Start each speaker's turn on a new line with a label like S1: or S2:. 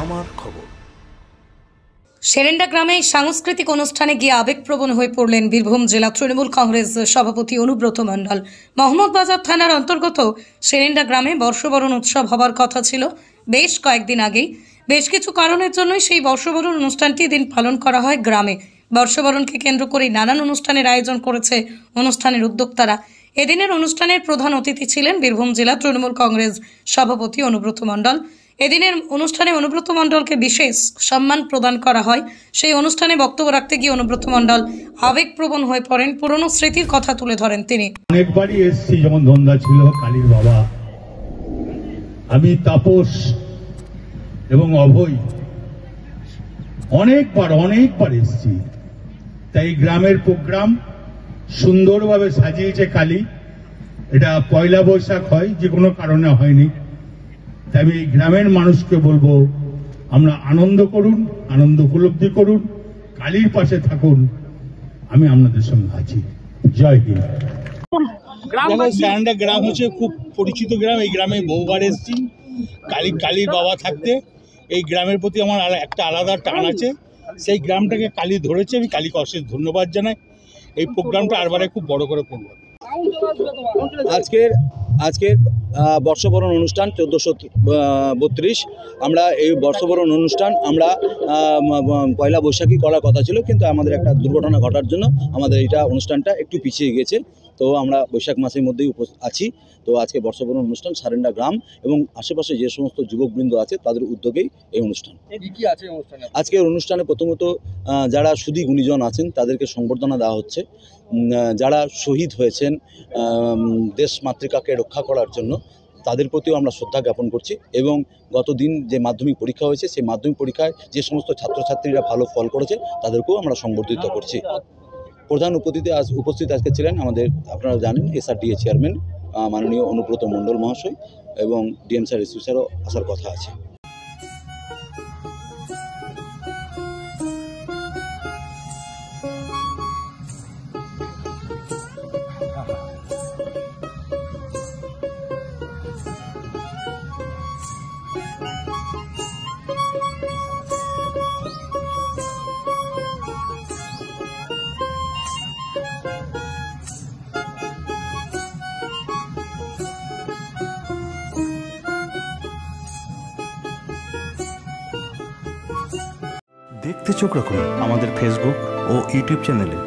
S1: আমার খবর।
S2: সেরেন্ডা গ্রামে সাংস্কৃতিক অনুষ্ঠানে গিয়ে আবেগপ্রবণ হয়ে পড়লেন বীরভূম জেলা তৃণমূল কংগ্রেস সভাপতি অনুব্রত মণ্ডল। মোহাম্মদবাজার থানার অন্তর্গত সেরেন্ডা গ্রামে বর্ষবরণ উৎসব হবার কথা ছিল বেশ কয়েকদিন আগেই। বেশ কিছু কারণের জন্যই সেই বর্ষবরণ অনুষ্ঠানটি দিন পালন করা হয় গ্রামে। বর্ষবরণকে কেন্দ্র করে নানান অনুষ্ঠানের আয়োজন করেছে অনুষ্ঠানের উদ্যোক্তারা। এদিনের অনুষ্ঠানের প্রধান অতিথি ছিলেন বীরভূম জেলা তৃণমূল কংগ্রেস সভাপতি অনুব্রত মণ্ডল। এদিনের অনুষ্ঠানে অনুব্রত মণ্ডলকে বিশেষ সম্মান প্রদান করা হয়। সেই অনুষ্ঠানে বক্তব্য রাখতে গিয়ে অনুব্রত মণ্ডল আবেগপ্রবণ হয়ে পড়েন। পুরনো স্মৃতির কথা তুলে ধরেন তিনি।
S3: অনেকবারই এসেছি, যেমন ধন্দা ছিল, কালীর বাবা, আমি তাপস এবং অভয় অনেকবার এসেছি। তাই গ্রামের প্রোগ্রাম সুন্দরভাবে সাজিয়েছে কালী। এটা পয়লা বৈশাখ হয়, যে কোনো কারণে হয়নি। তাই আমি এই গ্রামের মানুষকে বলবো, আমরা আনন্দ করুন, আনন্দ উপলব্ধি করুন, কালীর পাশে থাকুন। আমি আপনাদের সঙ্গে আছি। জয় হিন্দ।
S4: সেরেন্ডা গ্রাম হচ্ছে খুব পরিচিত গ্রাম। এই গ্রামে বহুবার এসেছি কালীর বাবা থাকতে। এই গ্রামের প্রতি আমার একটা আলাদা টান আছে। সেই গ্রামটাকে কালী ধরেছে, আমি কালীকে অশেষ ধন্যবাদ জানাই। এই প্রোগ্রামটা আরবারে খুব বড় করে করব।
S5: আজকের বর্ষবরণ অনুষ্ঠান 1432। আমরা এই বর্ষবরণ অনুষ্ঠান আমরা পয়লা বৈশাখী করার কথা ছিল, কিন্তু আমাদের একটা দুর্ঘটনা ঘটার জন্য আমাদের এইটা অনুষ্ঠানটা একটু পিছিয়ে গেছে। তো আমরা বৈশাখ মাসের মধ্যেই আছি। তো আজকে বর্ষবরণ অনুষ্ঠান সেরেন্ডা গ্রাম এবং আশেপাশে যে সমস্ত যুবকবৃন্দ আছে তাদের উদ্যোগেই এই অনুষ্ঠান। কি আছে অনুষ্ঠানে? আজকের অনুষ্ঠানে প্রথমত যারা সুধী গুণীজন আছেন তাদেরকে সংবর্ধনা দেওয়া হচ্ছে। যারা শহীদ হয়েছেন দেশ মাতৃকাকে রক্ষা করার জন্য, তাদের প্রতিও আমরা শ্রদ্ধা জ্ঞাপন করছি। এবং গতদিন যে মাধ্যমিক পরীক্ষা হয়েছে, সেই মাধ্যমিক পরীক্ষায় যে সমস্ত ছাত্রছাত্রীরা ভালো ফল করেছে তাদেরকেও আমরা সংবর্ধিত করছি। প্রধান উপস্থিত আজকে ছিলেন আমাদের, আপনারা জানেন, SRDA চেয়ারম্যান মাননীয় অনুব্রত মণ্ডল মহাশয়, এবং ডিএম স্যার, এসপি স্যারও আসার কথা আছে।
S1: দেখতে চোখ রাখুন আমাদের ফেসবুক ও ইউটিউব চ্যানেলে।